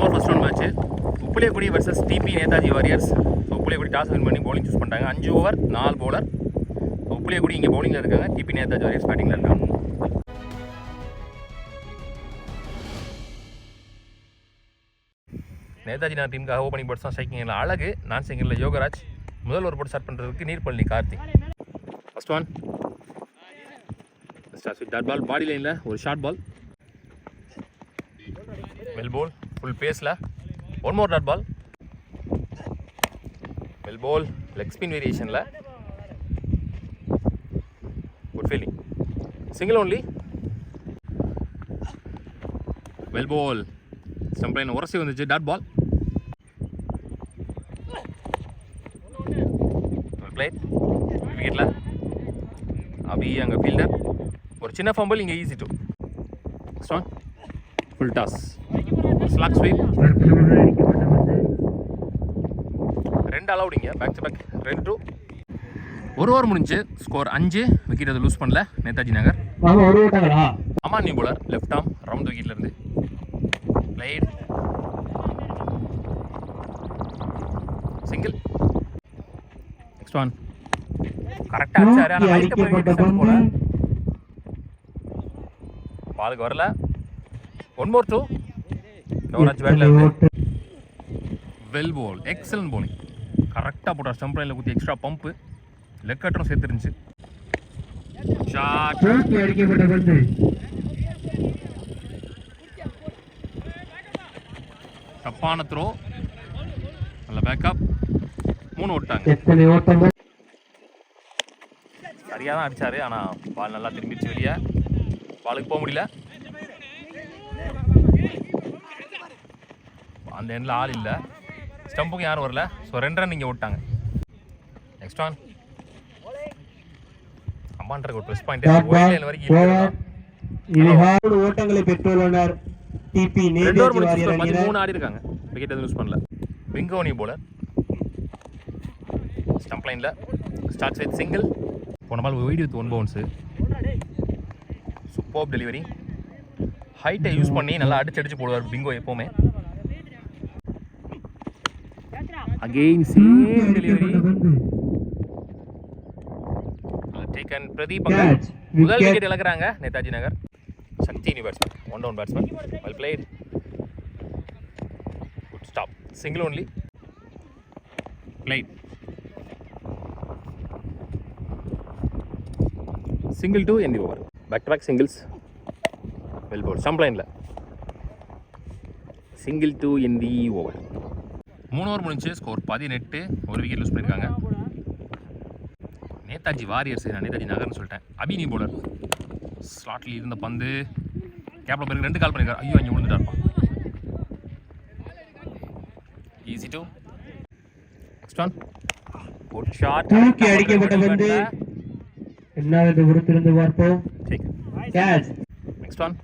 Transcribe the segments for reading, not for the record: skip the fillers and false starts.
Over first round match Uppuliyakkudi versus DP Netaji Warriors. Uppuliyakkudi toss win பண்ணி bowling choose பண்ணிட்டாங்க. 5 over 4 bowler. உப்புளியக்குடி இங்கே பவுலிங்கில் இருக்காங்க, DP Netaji warriors பேட்டிங்கில் இருக்காங்க. நேதாஜி நான் டீமுக்காக ஓப்பனிங் போர்ட்ஸ் தான் ஸ்ட்ரைக்கிங்கில் அழகு, நான் சிங்கிளில் யோகராஜ். முதல் ஒரு போர்ட் ஸ்டார்ட் பண்ணுறதுக்கு Neerpalli Karthik. First one start with dot ball, body லைனில் ஒரு short ball, well bowled full பேஸில். One more dot ball, well bowled leg spin வேரியேஷனில், good fielding, single only, well bowled stump line உரசி வந்துச்சு, டாட் பால், பிளேட் விக்கெட்டில். அபி அங்கே fielder, ஒரு சின்ன fumble, இங்கே ஈஸி டூ. ஸ்டான் ஃபுல் டாஸ், ஸ்லாக் ஸ்வீப், 2 அலவுடிங்க, பேக் டு பேக் 2-2. ஒரு ஓவர் முடிஞ்சு, ஸ்கோர் 5. விக்கெட் அதை லூஸ் பண்ணல Netaji Nagar. Aman new bowler, left arm round விக்கெட்ல இருந்து பிளேட், சிங்கிள். நெக்ஸ்ட் ஒன் கரெக்டாக அடிச்சாரு, ஆனால் லைட்டை போய் போல பாலுக்கு வரல. One more 2. யோகராஜ் பேட்டில் இருந்து வெல் போல், எக்ஸலன்ட் போலிங், கரெக்டாக போட்டார். ஸ்டம்ப் லைனில் குத்தி எக்ஸ்ட்ரா பம்பு, லெக் கட்டரும் சேர்த்துருந்துச்சு. ஷாட் தப்பான த்ரோ, நல்ல பேக்கப், 3 ஓட்டாங்க. சரியாக தான் அடித்தார், ஆனால் பால் நல்லா திரும்பிடுச்சு வெளியே, பாலுக்கு போக முடியல. அந்த எண்டில் ஆள் இல்லை, ஸ்டம்புக்கு யாரும் வரல. ஸோ 2 ரன் இங்கே ஓட்டாங்க. நெக்ஸ்ட் ஒன் அம்மான்ற ஒரு ப்ளஸ் பாயிண்ட் வரைக்கும் ஓட்டங்களை பெற்றுள்ளனர். டிபி நேதாஜி வாரியர் 13 ஆடி இருக்காங்க, விக்கெட் எதுவும் யூஸ் பண்ணல. விங்கோனி போலர் ஸ்டம்ப் லைனில் ஸ்டார்ட்ஸ் வித் சிங்கிள். போன ball wide with 1 bounce, super delivery, ஹைட்டை யூஸ் பண்ணி நல்லா அடிச்சு போடுவார் பிங்கோ எப்போவுமே. Again same delivery, taken Pradeep. முதல் விக்கெட் இழக்கிறாங்க Netaji Nagar. Shakti new batsman, 1 down batsman, well played, good stop, single only, played, single 2 end the over. Back to back singles, well bowled stump லைனில் single 2 end the over. 3 over முடிஞ்சு, score 18. ஒரு wicket lose பண்ணியிருக்காங்க Netaji warriors. நான் நேதாஜி நகர்னு சொல்லிட்டேன். அபி new bowler, ஸ்லாட்டில் இருந்த பந்து கேப்பில் பிறகு 2 கால் பண்ணியிருக்காரு. ஐயோ, அங்கே விழுந்துட்டா இருப்பான். Easy two. Next one good shot, தூக்கி அடிக்கப்பட்ட பந்து என்னது உருத்திருந்து பார்ப்போம். Catch. Next one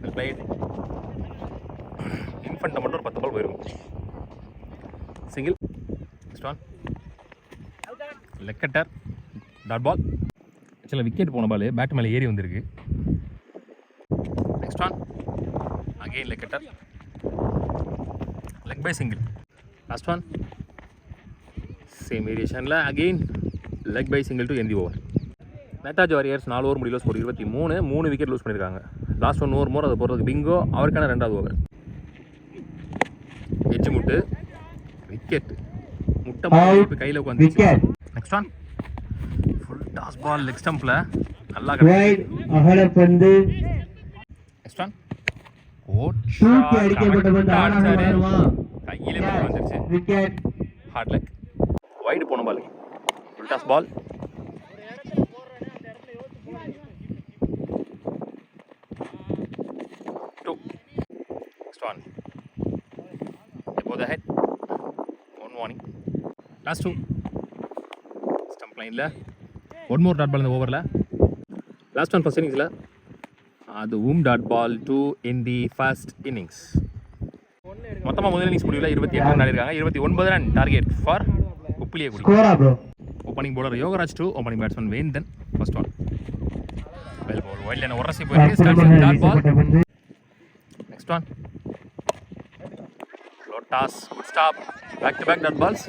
well played, இன்ஃபன்ட்டை மட்டும் ஒரு 10 பால் போயிருக்கும். Single. Next one leg cutter, dot ball. ஆக்சுவலாக விக்கெட் போன பால் பேட் மேலே ஏறி வந்திருக்கு. Next one again leg cutter, leg bye single. Last one same வேரியேஷனில் again leg bye single to end the over. Netaji Warriors 4 over முடியல, score 23. 3 wicket lose பண்ணியிருக்காங்க. Last 1 over மோர், அதை போகிறதுக்கு பிங்கோ அவருக்கான 2வது ஓவர். எட்ஜ் முட்டு, விக்கெட், முட்டை கையில் உட்காந்து. Next one full toss ball, leg ஸ்டம்பில் நல்லா பந்து. நெக்ஸ்ட் ஒன் ஓட் ஷாட், கையிலே வந்துருச்சு, விக்கெட், ஹார்ட் லெக், வைடு போன ball, full toss ball, next one above the head, one warning. Last 2 stump லைனில் 1 more டாட் பால் இந்த ஓவரில். லாஸ்ட் ஒன் ஃபர்ஸ்ட் இன்னிங்ஸில், அதுவும் dot ball 2 in the first innings. மொத்தமாக முதல் இன்னிங்ஸ் முடிவில் 28 ரன் ஆடிருக்காங்க. 29 run target for Uppuliyakudi. Opening bowler Yogaraj 2, opening batsman Vendhan. First one well ball, wild line உரசி போயிருக்கு. Dot ball. Next one toss, good stop, back to back dot balls.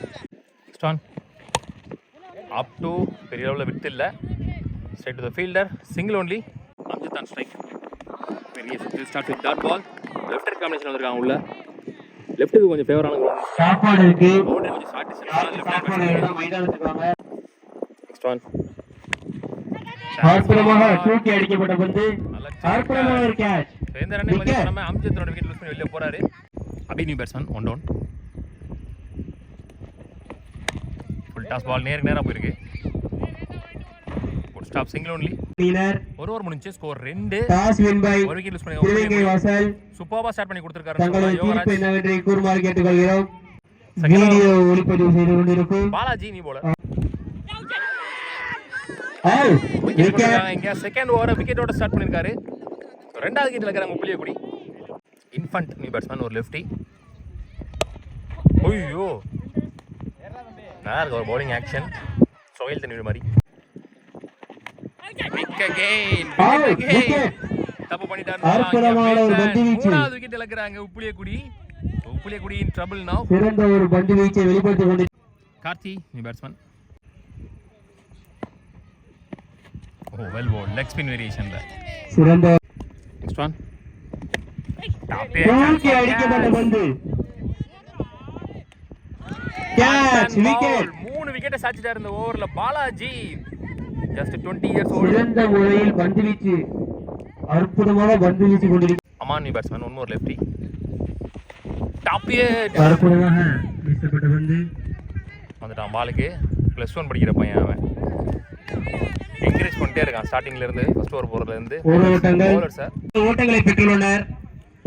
Next one up to பெரிய அளவில் விட்டு இல்லை, straight to the fielder, single only, Amjith on strike. பெரிய start with dot ball, left combination வந்திருக்காங்க உள்ள, லெஃப்ட்டுக்கு கொஞ்சம் ஃபேவரான சாப்பாடு இருக்கு. பவுண்டரி கொஞ்சம் ஷார்ட் சாப்பாடு இடம் மைதானத்துக்கு வாங்க. நெக்ஸ்ட் ஒன் அற்புதமாக தூக்கி அடிக்கப்பட்ட பந்து, அற்புதமான ஒரு கேட்ச். எந்த ரன்னை மதிப்பு பண்ணாம அம்ஜித்தோட விக்கெட் லூஸ் பண்ணி வெளியே போறாரு. Abhi new batsman, one down. Full toss ball நேருக்கு நேரா போயிருக்கு. Good stop, single only. ஒரு ஓவர் முடிஞ்சு, ஸ்கோர் 2. டாஸ் வின் பை ஒரு விக்கெட் லூஸ் இலங்கை பண்ணி வாசல். சூப்பர்பா ஸ்டார்ட் பண்ணி கொடுத்திருக்காரு தங்களது தீர்ப்பு யோகராஜ். என்னவென்று கூறுமாறு கேட்டுக்கொள்கிறோம். வீடியோ ஒளிப்பதிவு செய்து கொண்டிருக்கும் பாலாஜி நீ போல விக்கெட். இங்க செகண்ட் ஓவர் விக்கெட்டோட ஸ்டார்ட் பண்ணிருக்காரு. ரெண்டாவது விக்கெட்ல இருக்காங்க புளியக்குடி. இன்ஃபன்ட் நியூ பேட்ஸ்மேன், ஒரு லெஃப்டி. ஐயோ நல்லா இருக்கு ஒரு பவுலிங் ஆக்ஷன், சோயில் தண்ணி மாதிரி. தப்பு பண்ணிட்டாரு. மூணாவது விக்கெட் இழக்கிறாங்க உப்புளியக்குடி. உப்புளியக்குடியின் ட்ரபிள் நவ. சிறந்த ஒரு பந்து வீச்சை வெளிப்படுத்திக் கொண்டு Karthi new batsman. Oh well bowled, leg spin வேரியேஷன்ல சிறந்த நெக்ஸ்ட் ஒன் தூக்கி அடிக்கப்பட்ட பந்து, கேட்ச், விக்கெட். 3 விக்கெட்டை சாச்சிட்டாரு இந்த ஓவர்ல பாலாஜி. Just 20 years old. சிறந்த முறையில் பந்து வீச்சு, அற்புதமாக பந்து வீச்சு கொண்டிருக்கிறார். Aman new batsman, one more lefty. Top wicket, அற்புதமாக வீசப்பட்ட பந்து வந்துட்டான் பாலுக்கு. +1 படிக்கிற பையன் அவன். என்கரேஜ் பண்ணிட்டே இருக்கான் ஸ்டார்டிங்ல இருந்து, ஃபர்ஸ்ட் ஓவர் போறதுல இருந்து. பவுலர் சார் ஓட்டங்களை பெற்றுள்ளனர்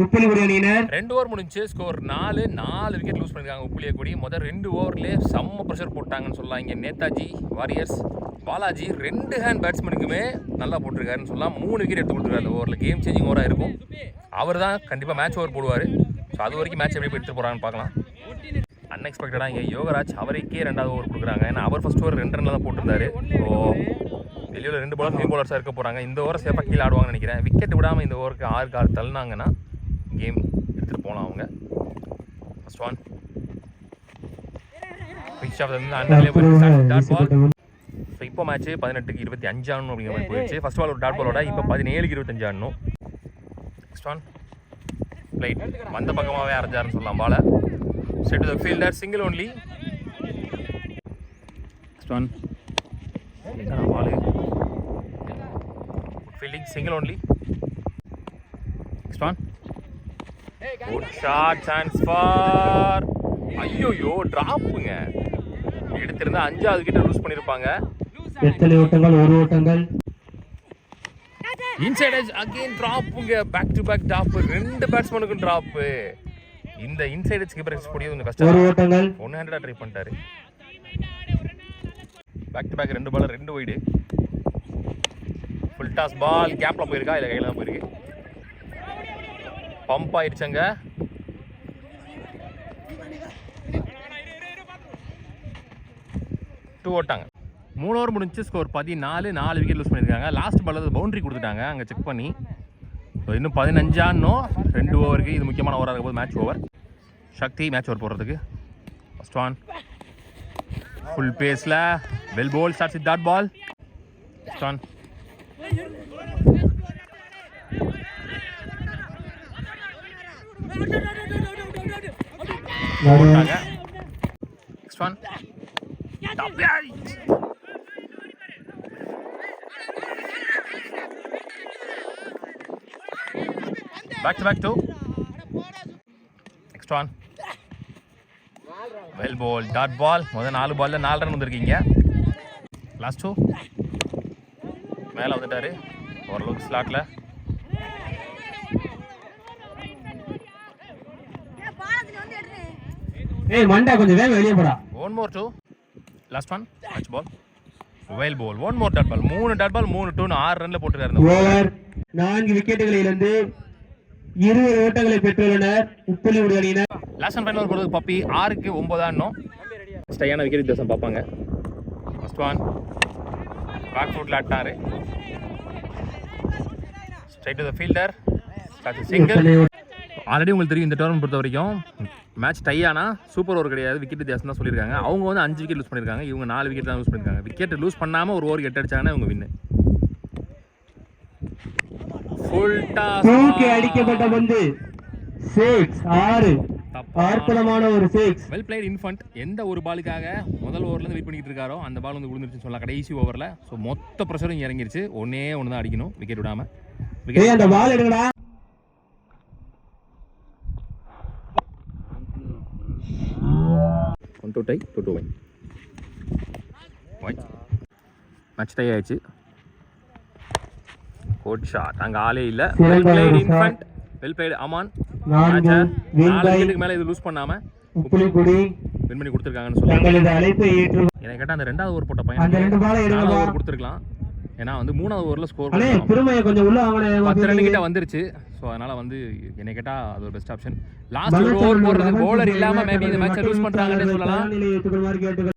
உப்புளிக்குடி அணியினர். 2 ஓவர் முடிஞ்சு, ஸ்கோர் 4 விக்கெட் லூஸ் பண்ணிருக்காங்க உப்புளியக்குடி. முதல் 2 ஓவர்லேயே செம்ம ப்ரெஷர் போட்டாங்கன்னு சொல்லலாம். இங்கே நேதாஜி வாரியர்ஸ் பாலாஜி 2 ஹேண்ட் பேட்ஸ்மேனுக்குமே நல்லா போட்டிருக்காருன்னு சொல்லலாம். 3 விக்கெட் எடுத்து கொடுத்துருக்காரு இந்த ஓவரில். கேம் சேஞ்சிங் ஓவராக இருக்கும். அவர் தான் கண்டிப்பாக மேட்ச் ஓவர் போடுவார். ஸோ அது வரைக்கும் மேட்ச் எப்படி எடுத்து போகிறான்னு பார்க்கலாம். அன்எக்ஸ்பெக்டடாக இங்கே யோகராஜ் அவருக்கே 2வது ஓவர் கொடுக்குறாங்க. ஏன்னா அவர் ஃபர்ஸ்ட் ஓவர் 2 ரன்ல தான் போட்டிருந்தாரு. ஸோ வெளியில் 2 பாலர் நியூ பாலர்ஸாக இருக்க போகிறாங்க. இந்த ஓவரை சேஃபாக கீழே ஆடுவாங்கன்னு நினைக்கிறேன். விக்கெட் விடாமல் இந்த ஓவருக்கு 6 கால் தள்ளினாங்கன்னா கேம் எடுத்துகிட்டு போகலாம் அவங்க. First one pitch off dot ball. So இப்போ மேட்ச் 18க்கு 25 ஆடணும் அப்படிங்கிற மாதிரி போயிடுச்சு. ஃபர்ஸ்ட் பால் ஒரு டாட் பாலோட இப்போ 17க்கு 25 ஆடணும். நெக்ஸ்ட் ஒன் ரைட், வந்த பக்கமாகவே அரைஞ்சாருன்னு சொல்லலாம் பாலை. Set to the fielder, single only. Next one ball fielding, single only. Next one good shot, chance for ஐயோயோ டிராப்புங்க. எடுத்திருந்தா 5வது விக்கெட் லூஸ் பண்ணியிருப்பாங்க. எத்தனை ஓட்டங்கள், ஒரு ஓட்டங்கள். இன்சைட் எட்ஜ் அகைன் டிராப்புங்க. பேக் டு பேக் டாப், 2 பேட்ஸ்மேனுக்கும் டிராப். இந்த இன்சைட் எட்ஜ் கீப்பர் எக்ஸ்போர்ட் கொஞ்சம் கஷ்டம். ஒரு ஓட்டங்கள். 100 ட்ரை பண்ணிட்டாரு. Back to back 2 bowler 2 wide. Full toss ball கேப்ல போயிருக்கா இல்ல கையில தான் போயிருக்கு. பம்ப் ஆயிடுச்சுங்க. ஓட்டாங்க. 3 ஓவர் முடிஞ்சு, ஸ்கோர் 14. 4 விக்கெட் லூஸ் பண்ணியிருக்காங்க. லாஸ்ட் பால் பவுண்டரி கொடுத்துட்டாங்க அங்கே செக் பண்ணி. ஸோ இன்னும் 15 ஆடணும் 2 ஓவருக்கு. இது முக்கியமான ஓவராக இருக்கும் போது match over. Sakthi match over போடுறதுக்கு. ஃபர்ஸ்ட் ஒன் ஃபுல் பேஸில் well bowl, starts with dot ball. First one போட்டாங்க. Next one top right. Back to back 2. Next one. Well ball, dot ball. முதல் 4 பால்ல 4 ரன் வந்திருக்கீங்க. லாஸ்ட் 2 மேல வந்துட்டாரு ஓரளவுக்கு ஸ்லாட்ல. ஏய் மண்டா கொஞ்சம் வேக வெளிய போடா. One more 2. Last one. Match ball. Well ball. One more dot ball. 3 dot ball 3 2 6 ரன்ல போட்டுறாரு இந்த ஓவர். 4 விக்கெட்டுகளை இழந்து 20 ஓட்டங்களை பெற்றுள்ளனர் உப்புளிக்குடி அணியினர். லாஸ்ட் அண்ட் ஃபைனல் போறதுக்கு பப்பி 6க்கு 9 ஆடணும். ஸ்டையான விக்கெட் வித்தியாசம் பார்ப்பாங்க. ஃபர்ஸ்ட் ஒன் பேக் ஃபுட்ல ஆட்டாரு. Straight to the fielder. Start single. Already உங்களுக்கு தெரியும் இந்த டோர்னமெண்ட் பொறுத்த வரைக்கும் மேட்ச் டை ஆனால் சூப்பர் ஓவர் கிடையாது, விக்கெட் வித்தியாசம் தான் சொல்லியிருக்காங்க. அவங்க வந்து 5 விக்கெட் லூஸ் பண்ணியிருக்காங்க, இவங்க 4 விக்கெட் தான் லூஸ் பண்ணியிருக்காங்க. விக்கெட் லூஸ் பண்ணாமல் ஒரு ஓவர் 8 அடிச்சாங்கன்னா இவங்க வின்னு. ஃபுல் டாஸ் தூக்கி அடிக்கப்பட்ட பந்து 6 6 அற்புதமான ஒரு 6. Well played infant. எந்த ஒரு பாலுக்காக முதல் ஓவர்லேருந்து வெயிட் பண்ணிட்டு இருக்காரோ அந்த பால் வந்து விழுந்துருச்சுன்னு சொல்லலாம் கடைசி ஓவரில். ஸோ மொத்த ப்ரெஷரும் இங்கே இறங்கிருச்சு. ஒன்று தான் அடிக்கணும் விக்கெட் விடாமல். ஏய் அந்த பால் எடுங்கடா. 1 2 டை 2 2 ஒயின் மேட்ச் டை ஆயிடுச்சு. Good shot. அங்கே ஆளே இல்லை. வெல் பிளேட் இன்ஃபண்ட், வெல் பிளேட் அமான். 4 விக்கெட்டுக்கு மேலே இது லூஸ் பண்ணாமல் உப்புலிக்குடி வின் பண்ணி கொடுத்துருக்காங்கன்னு சொல்லலாம். தங்களது அழைப்பை ஏற்று எனக்கு கேட்டால் அந்த 2வது ஓவர் போட்ட அந்த பையன் 2 பாலை 4வது எடுங்கடா. ஓவர் கொடுத்துருக்கலாம். ஏன்னா வந்து 3வது ஓவரில் ஸ்கோர் அண்ணே திருமைய கொஞ்சம் உள்ள வாங்கனே. 10 ரன் கிட்ட வந்துருச்சு. ஸோ அதனால் வந்து என்னை கேட்டால் அது ஒரு பெஸ்ட் ஆப்ஷன். லாஸ்ட் ஒரு ஓவர் போடுறது பவுலர் இல்லாமல் மேபி இந்த மேட்சை லூஸ் பண்ணுறாங்கன்னு சொல்லலாம். நிலையை ஏற்றுக்கொள்ளுமாறு கேட்டுக்கொள்.